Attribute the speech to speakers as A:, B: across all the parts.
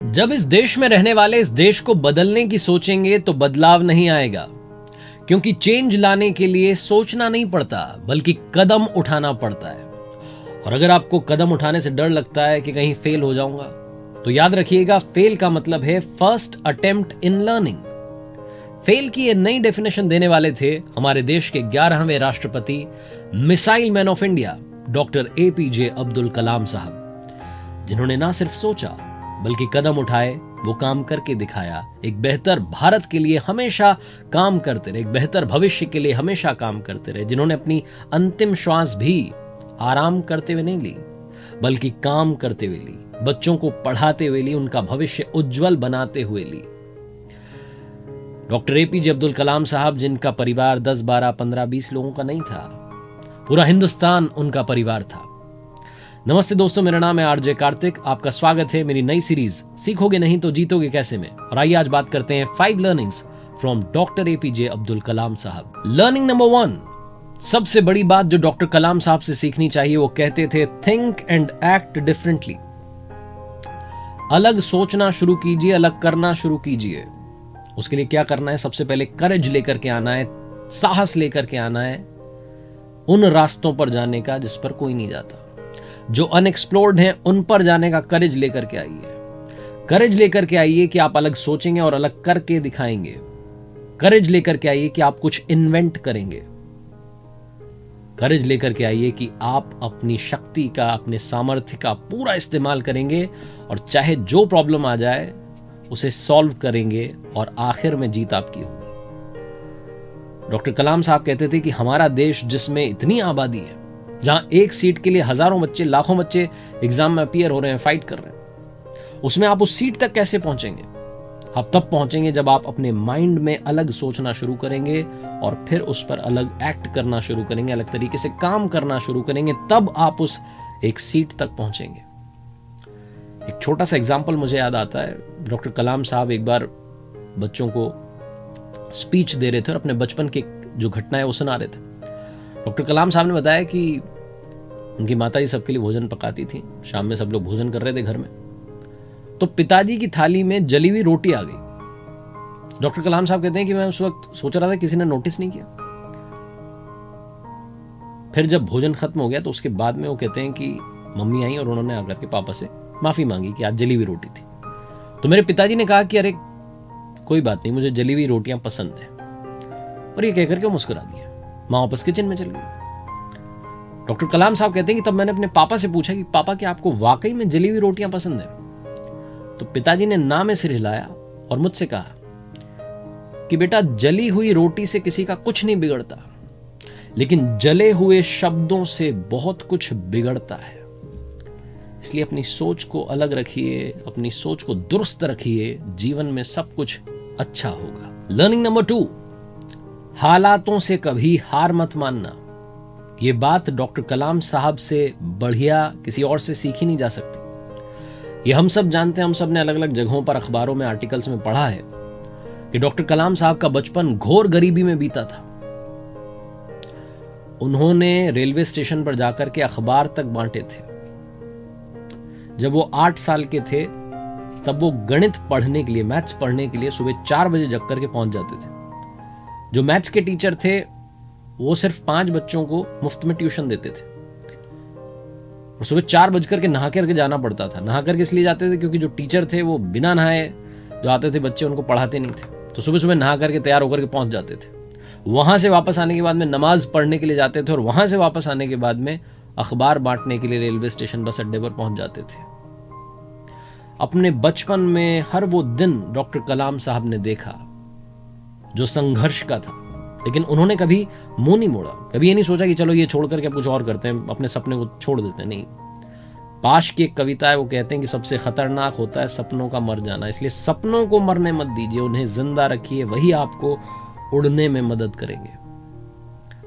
A: जब इस देश में रहने वाले इस देश को बदलने की सोचेंगे तो बदलाव नहीं आएगा, क्योंकि चेंज लाने के लिए सोचना नहीं पड़ता बल्कि कदम उठाना पड़ता है। और अगर आपको कदम उठाने से डर लगता है कि कहीं फेल हो जाऊंगा, तो याद रखिएगा, फेल का मतलब है first attempt in learning. Fail की ये नई डेफिनेशन देने वाले थे हमारे देश के 11वें राष्ट्रपति, missile man of India, doctor APJ Abdul Kalam साहब, जिन्होंने ना सिर्फ सोचा बल्कि कदम उठाए, वो काम करके दिखाया। एक बेहतर भारत के लिए हमेशा काम करते रहे, एक बेहतर भविष्य के लिए हमेशा काम करते रहे, जिन्होंने अपनी अंतिम श्वास भी आराम करते हुए नहीं ली बल्कि काम करते हुए ली, बच्चों को पढ़ाते हुए ली, उनका भविष्य उज्जवल बनाते हुए ली। डॉक्टर एपीजे अब्दुल कलाम साहब, जिनका परिवार 10, 12, 15, 20 लोगों का नहीं था, पूरा हिंदुस्तान उनका परिवार था। नमस्ते दोस्तों, मेरा नाम है आरजे कार्तिक। आपका स्वागत है मेरी नई सीरीज सीखोगे नहीं तो जीतोगे कैसे में। और आइए आज बात करते हैं 5 learnings from doctor APJ Abdul Kalam साहब। लर्निंग नंबर 1, सबसे बड़ी बात जो डॉक्टर कलाम साहब से सीखनी चाहिए, वो कहते थे थिंक एंड एक्ट डिफरेंटली। अलग सोचना शुरू कीजिए, अलग करना शुरू कीजिए। उसके लिए क्या करना है? सबसे पहले करेज लेकर के आना है, साहस लेकर के आना है उन रास्तों पर जाने का जिस पर कोई नहीं जाता, जो अनएक्सप्लोर्ड हैं उन पर जाने का करेज लेकर के आइए। करेज लेकर के आइए कि आप अलग सोचेंगे और अलग करके दिखाएंगे। करेज लेकर के आइए कि आप कुछ इन्वेंट करेंगे। करेज लेकर के आइए कि आप अपनी शक्ति का, अपने सामर्थ्य का पूरा इस्तेमाल करेंगे और चाहे जो प्रॉब्लम आ जाए उसे सॉल्व करेंगे और आखिर में जीत आपकी होगी। डॉक्टर कलाम साहब कहते थे कि हमारा देश, जिसमें इतनी आबादी है, जहां एक सीट के लिए हजारों बच्चे, लाखों बच्चे एग्जाम में अपीयर हो रहे हैं, फाइट कर रहे हैं, उसमें आप उस सीट तक कैसे पहुंचेंगे? आप तब पहुंचेंगे जब आप अपने माइंड में अलग सोचना शुरू करेंगे और फिर उस पर अलग एक्ट करना शुरू करेंगे, अलग तरीके से काम करना शुरू करेंगे, तब आप उस एक सीट तक पहुंचेंगे। एक छोटा सा एग्जाम्पल मुझे याद आता है। डॉक्टर कलाम साहब एक बार बच्चों को स्पीच दे रहे थे और अपने बचपन की जो घटना है वो सुना रहे थे। डॉक्टर कलाम साहब ने बताया कि उनकी माताजी सबके लिए भोजन पकाती थी। शाम में सब लोग भोजन कर रहे थे घर में, तो पिताजी की थाली में जली हुई रोटी आ गई। डॉक्टर कलाम साहब कहते हैं कि मैं उस वक्त सोच रहा था किसी ने नोटिस नहीं किया। फिर जब भोजन खत्म हो गया तो उसके बाद में वो कहते हैं कि मम्मी आई और उन्होंने आकर के पापा से माफी मांगी कि आज जली हुई रोटी थी। तो मेरे पिताजी ने कहा कि अरे कोई बात नहीं, मुझे जली हुई रोटियां पसंद है, और ये कहकर के मुस्कुरा दिया। मां वापस किचन में चल गई। डॉक्टर कलाम साहब कहते हैं कि तब मैंने अपने पापा से पूछा कि पापा, क्या आपको वाकई में जली हुई रोटियां पसंद है? तो पिताजी ने ना में सिर हिलाया और मुझसे कहा कि बेटा, जली हुई रोटी से किसी का कुछ नहीं बिगड़ता, लेकिन जले हुए शब्दों से बहुत कुछ बिगड़ता है। इसलिए अपनी सोच को अलग रखिए, अपनी सोच को दुरुस्त रखिए, जीवन में सब कुछ अच्छा होगा। लर्निंग नंबर 2, हालातों से कभी हार मत मानना। ये बात डॉक्टर कलाम साहब से बढ़िया किसी और से सीखी नहीं जा सकती। ये हम सब जानते हैं, हम सब ने अलग अलग जगहों पर, अखबारों में, आर्टिकल्स में पढ़ा है कि डॉक्टर कलाम साहब का बचपन घोर गरीबी में बीता था। उन्होंने रेलवे स्टेशन पर जाकर के अखबार तक बांटे थे। जब वो 8 साल के थे तब वो गणित पढ़ने के लिए, मैथ्स पढ़ने के लिए सुबह 4 बजे जग करके पहुंच जाते थे। जो मैथ्स के टीचर थे वो सिर्फ 5 बच्चों को मुफ्त में ट्यूशन देते थे और सुबह 4 बज करके नहा करके जाना पड़ता था। नहा करके इसलिए जाते थे क्योंकि जो टीचर थे वो बिना नहाए जो आते थे बच्चे, उनको पढ़ाते नहीं थे। तो सुबह सुबह नहा करके तैयार होकर के पहुंच जाते थे। वहां से वापस आने के बाद में नमाज पढ़ने के लिए जाते थे और वहां से वापस आने के बाद में अखबार बांटने के लिए रेलवे स्टेशन, बस अड्डे पर पहुंच जाते थे। अपने बचपन में हर वो दिन डॉक्टर कलाम साहब ने देखा जो संघर्ष का था, लेकिन उन्होंने कभी मुंह नहीं मोड़ा। कभी ये नहीं सोचा कि चलो ये छोड़ करके कुछ और करते हैं, अपने सपने को छोड़ देते हैं। नहीं, पाश की एक कविता है, वो कहते हैं कि सबसे खतरनाक होता है सपनों का मर जाना। इसलिए सपनों को मरने मत दीजिए, उन्हें जिंदा रखिए, वही आपको उड़ने में मदद करेंगे।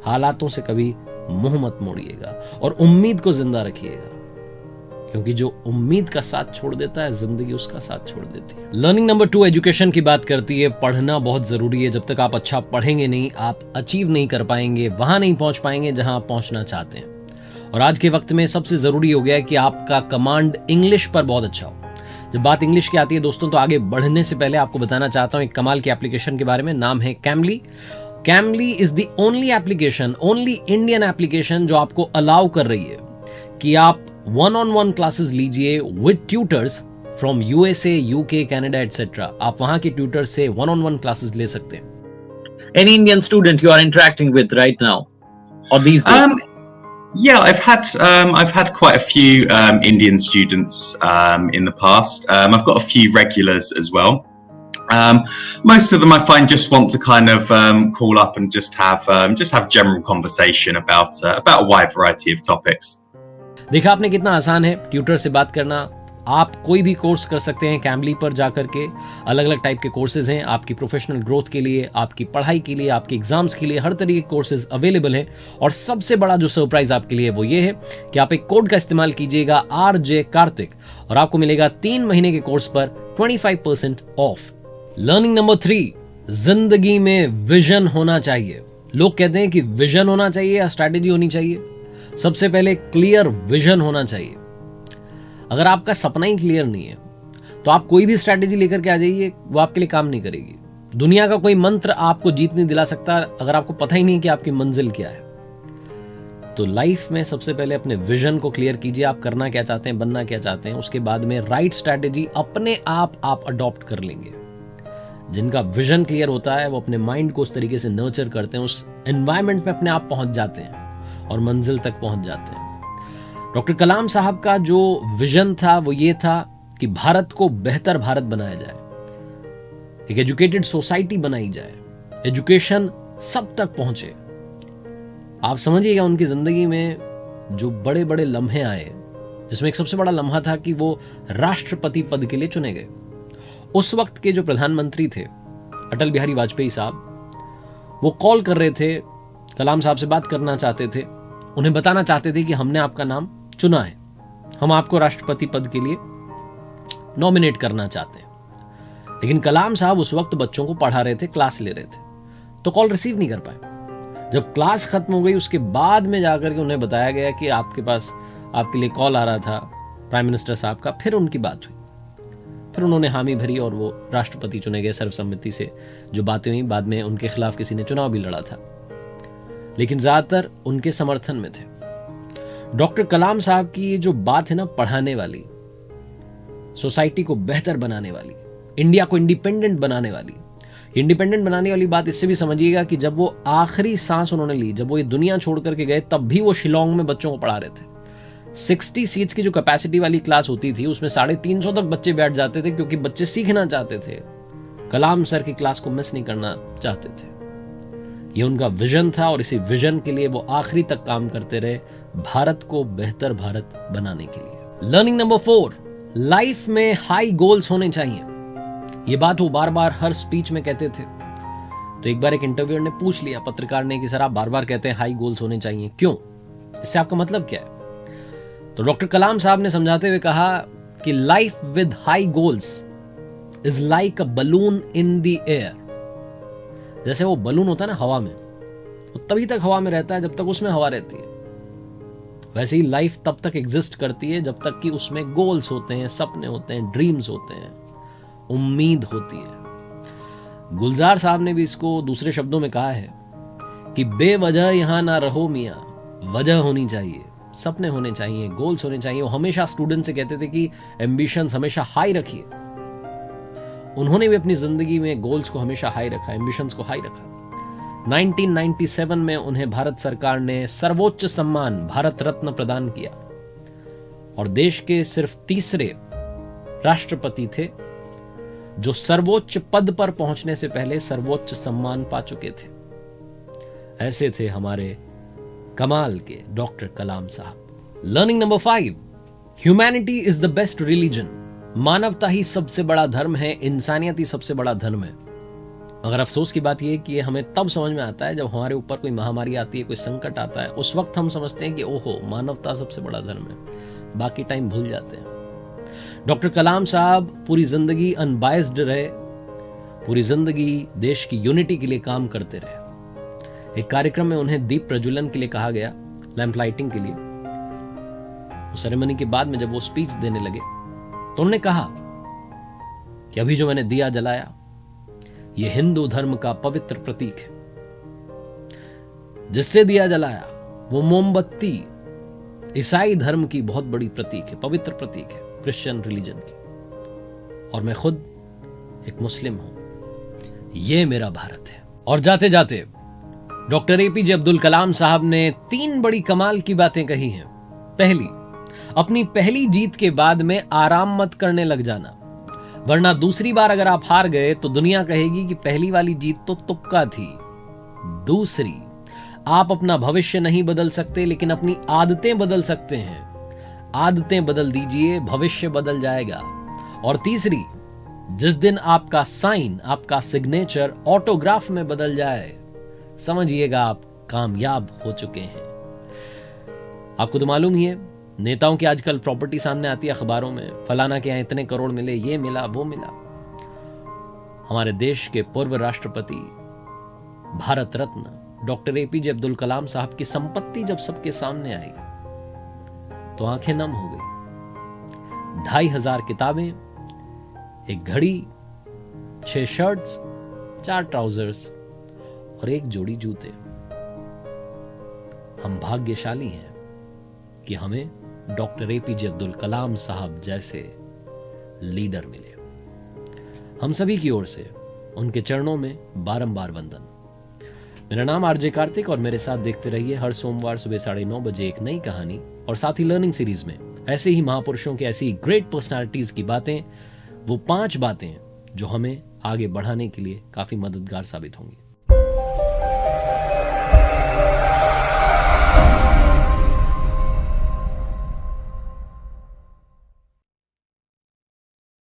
A: हालातों से कभी मुंह मत मोड़िएगा और उम्मीद को जिंदा रखिएगा, क्योंकि जो उम्मीद का साथ छोड़ देता है, जिंदगी उसका साथ छोड़ देती है। लर्निंग नंबर 2 एजुकेशन की बात करती है। पढ़ना बहुत जरूरी है। जब तक आप अच्छा पढ़ेंगे नहीं, आप अचीव नहीं कर पाएंगे, वहां नहीं पहुंच पाएंगे जहां आप पहुंचना चाहते हैं। और आज के वक्त में सबसे जरूरी हो गया है कि आपका कमांड इंग्लिश पर बहुत अच्छा हो। जब बात इंग्लिश की आती है दोस्तों, तो आगे बढ़ने से पहले आपको बताना चाहता हूं एक कमाल की एप्लीकेशन के बारे में। नाम है calmly. Calmly is the only application, only Indian application जो आपको अलाउ कर रही है कि आप वन-on-one क्लासेस लीजिए with tutors from USA, UK, Canada etcetera. आप वहां के ट्यूटर्स से one-on-one क्लासेस ले सकते हैं।
B: Any Indian student you are interacting with right now or these days?
C: Yeah, I've had quite a few Indian students in the past. I've got a few regulars as well. Most of them I find just want to kind of call up and just have general conversation about a wide variety of topics.
A: देखा आपने कितना आसान है tutor से बात करना। आप कोई भी कोर्स कर सकते हैं कैमली पर जाकर के। अलग अलग टाइप के कोर्सेज हैं आपकी प्रोफेशनल ग्रोथ के लिए, आपकी पढ़ाई के लिए, आपके एग्जाम्स के लिए, हर तरीके के कोर्सेज अवेलेबल हैं। और सबसे बड़ा जो सरप्राइज आपके लिए वो ये है कि आप एक कोड का इस्तेमाल कीजिएगा RJ कार्तिक, और आपको मिलेगा 3 महीने के कोर्स पर 25% ऑफ। लर्निंग नंबर 3, जिंदगी में विजन होना चाहिए। लोग कहते हैं कि विजन होना चाहिए या स्ट्रैटेजी होनी चाहिए। सबसे पहले क्लियर विजन होना चाहिए। अगर आपका सपना ही क्लियर नहीं है तो आप कोई भी स्ट्रैटेजी लेकर के आ जाइए, वो आपके लिए काम नहीं करेगी। दुनिया का कोई मंत्र आपको जीत नहीं दिला सकता अगर आपको पता ही नहीं कि आपकी मंजिल क्या है। तो लाइफ में सबसे पहले अपने विजन को क्लियर कीजिए, आप करना क्या चाहते हैं, बनना क्या चाहते हैं। उसके बाद में राइट स्ट्रैटेजी अपने आप अडॉप्ट कर लेंगे। जिनका विजन क्लियर होता है वो अपने माइंड को उस तरीके से नर्चर करते हैं, उस एनवायरमेंट में अपने आप पहुंच जाते हैं और मंजिल तक पहुंच जाते हैं। डॉक्टर कलाम साहब का जो विजन था वो ये था कि भारत को बेहतर भारत बनाया जाए, एक एजुकेटेड सोसाइटी बनाई जाए, एजुकेशन सब तक पहुंचे। आप समझिएगा उनकी जिंदगी में जो बड़े बड़े लम्हे आए, जिसमें एक सबसे बड़ा लम्हा था कि वो राष्ट्रपति पद के लिए चुने गए। उस वक्त के जो प्रधानमंत्री थे अटल बिहारी वाजपेयी साहब, वो कॉल कर रहे थे, कलाम साहब से बात करना चाहते थे, उन्हें बताना चाहते थे कि हमने आपका नाम चुना है, हम आपको राष्ट्रपति पद के लिए नॉमिनेट करना चाहते हैं। लेकिन कलाम साहब उस वक्त बच्चों को पढ़ा रहे थे, क्लास ले रहे थे, तो कॉल रिसीव नहीं कर पाए। जब क्लास खत्म हो गई उसके बाद में जाकर के उन्हें बताया गया कि आपके पास आपके लिए कॉल आ रहा था प्राइम मिनिस्टर साहब का, फिर उनकी बात हुई, फिर उन्होंने हामी भरी और वो राष्ट्रपति चुने गए सर्वसम्मति से। जो बातें हुई, बाद में उनके खिलाफ किसी ने चुनाव भी लड़ा था, लेकिन ज्यादातर उनके समर्थन में थे। डॉक्टर कलाम साहब की ये जो बात है ना, पढ़ाने वाली, सोसाइटी को बेहतर बनाने वाली, इंडिया को इंडिपेंडेंट बनाने वाली, इंडिपेंडेंट बनाने वाली बात इससे भी समझिएगा कि जब वो आखिरी सांस उन्होंने ली, जब वो ये दुनिया छोड़ करके गए, तब भी वो शिलोंग में बच्चों को पढ़ा रहे थे। 60 सीट्स की जो कैपेसिटी वाली क्लास होती थी उसमें 350 तक बच्चे बैठ जाते थे, क्योंकि बच्चे सीखना चाहते थे, कलाम सर की क्लास को मिस नहीं करना चाहते थे। ये उनका विजन था और इसी विजन के लिए वो आखिरी तक काम करते रहे, भारत को बेहतर भारत बनाने के लिए। लर्निंग नंबर 4, लाइफ में हाई गोल्स होने चाहिए। ये बात वो बार बार हर स्पीच में कहते थे। तो एक बार एक इंटरव्यूअर ने पूछ लिया पत्रकार ने कि सर आप बार बार कहते हैं हाई गोल्स होने चाहिए, क्यों, इससे आपका मतलब क्या है? तो डॉक्टर कलाम साहब ने समझाते हुए कहा कि life with high goals is like a balloon in the air. जैसे वो बलून होता है ना हवा में, वो तभी तक हवा में रहता है जब तक उसमें हवा रहती है। वैसे ही लाइफ तब तक एग्जिस्ट करती है जब तक कि उसमें गोल्स होते हैं, सपने होते हैं, ड्रीम्स होते हैं, उम्मीद होती है। गुलजार साहब ने भी इसको दूसरे शब्दों में कहा है कि बेवजह यहां ना रहो मियां, वजह होनी चाहिए, सपने होने चाहिए, गोल्स होने चाहिए। वो हमेशा स्टूडेंट से कहते थे कि एम्बिशंस हमेशा हाई रखिए। उन्होंने भी अपनी जिंदगी में गोल्स को हमेशा हाई रखा, एम्बिशंस को हाई रखा। 1997 में उन्हें भारत सरकार ने सर्वोच्च सम्मान भारत रत्न प्रदान किया और देश के सिर्फ तीसरे राष्ट्रपति थे जो सर्वोच्च पद पर पहुंचने से पहले सर्वोच्च सम्मान पा चुके थे। ऐसे थे हमारे कमाल के डॉक्टर कलाम साहब। Learning number 5, humanity is the best religion. मानवता ही सबसे बड़ा धर्म है, इंसानियत ही सबसे बड़ा धर्म है। मगर अफसोस की बात यह है कि ये हमें तब समझ में आता है जब हमारे ऊपर कोई महामारी आती है, कोई संकट आता है। उस वक्त हम समझते हैं कि ओहो मानवता सबसे बड़ा धर्म है, बाकी टाइम भूल जाते हैं। डॉक्टर कलाम साहब पूरी जिंदगी अनबायस्ड रहे, पूरी जिंदगी देश की यूनिटी के लिए काम करते रहे। एक कार्यक्रम में उन्हें दीप प्रज्वलन के लिए कहा गया, लैंप लाइटिंग के लिए। सेरेमनी के बाद में जब वो स्पीच देने लगे तो उन्होंने कहा कि अभी जो मैंने दिया जलाया यह हिंदू धर्म का पवित्र प्रतीक है। जिससे दिया जलाया वो मोमबत्ती ईसाई धर्म की बहुत बड़ी प्रतीक है, पवित्र प्रतीक है, क्रिश्चियन रिलीजन की। और मैं खुद एक मुस्लिम हूं। ये मेरा भारत है। और जाते जाते डॉक्टर एपीजे अब्दुल कलाम साहब ने 3 बड़ी कमाल की बातें कही हैं। पहली, अपनी पहली जीत के बाद में आराम मत करने लग जाना, वरना दूसरी बार अगर आप हार गए तो दुनिया कहेगी कि पहली वाली जीत तो तुक्का थी। दूसरी, आप अपना भविष्य नहीं बदल सकते लेकिन अपनी आदतें बदल सकते हैं। आदतें बदल दीजिए, भविष्य बदल जाएगा। और तीसरी, जिस दिन आपका साइन, आपका सिग्नेचर ऑटोग्राफ में बदल जाए, समझिएगा आप कामयाब हो चुके हैं। आपको तो मालूम ही है, नेताओं की आजकल प्रॉपर्टी सामने आती है अखबारों में, फलाना के यहां इतने करोड़ मिले, ये मिला, वो मिला। हमारे देश के पूर्व राष्ट्रपति, भारत रत्न डॉक्टर एपीजे अब्दुल कलाम साहब की संपत्ति जब सबके सामने आई तो आंखें नम हो गई। 2500 किताबें, एक घड़ी, 6 शर्ट्स, 4 ट्राउजर्स और 1 जोड़ी जूते। हम भाग्यशाली हैं कि हमें डॉक्टर एपीजे अब्दुल कलाम साहब जैसे लीडर मिले। हम सभी की ओर से उनके चरणों में बारंबार वंदन। मेरा नाम आरजे कार्तिक और मेरे साथ देखते रहिए हर सोमवार सुबह 9:30 बजे एक नई कहानी, और साथ ही लर्निंग सीरीज में ऐसे ही महापुरुषों के, ऐसी ग्रेट पर्सनालिटीज की बातें, वो 5 बातें जो हमें आगे बढ़ाने के लिए काफी मददगार साबित होंगी।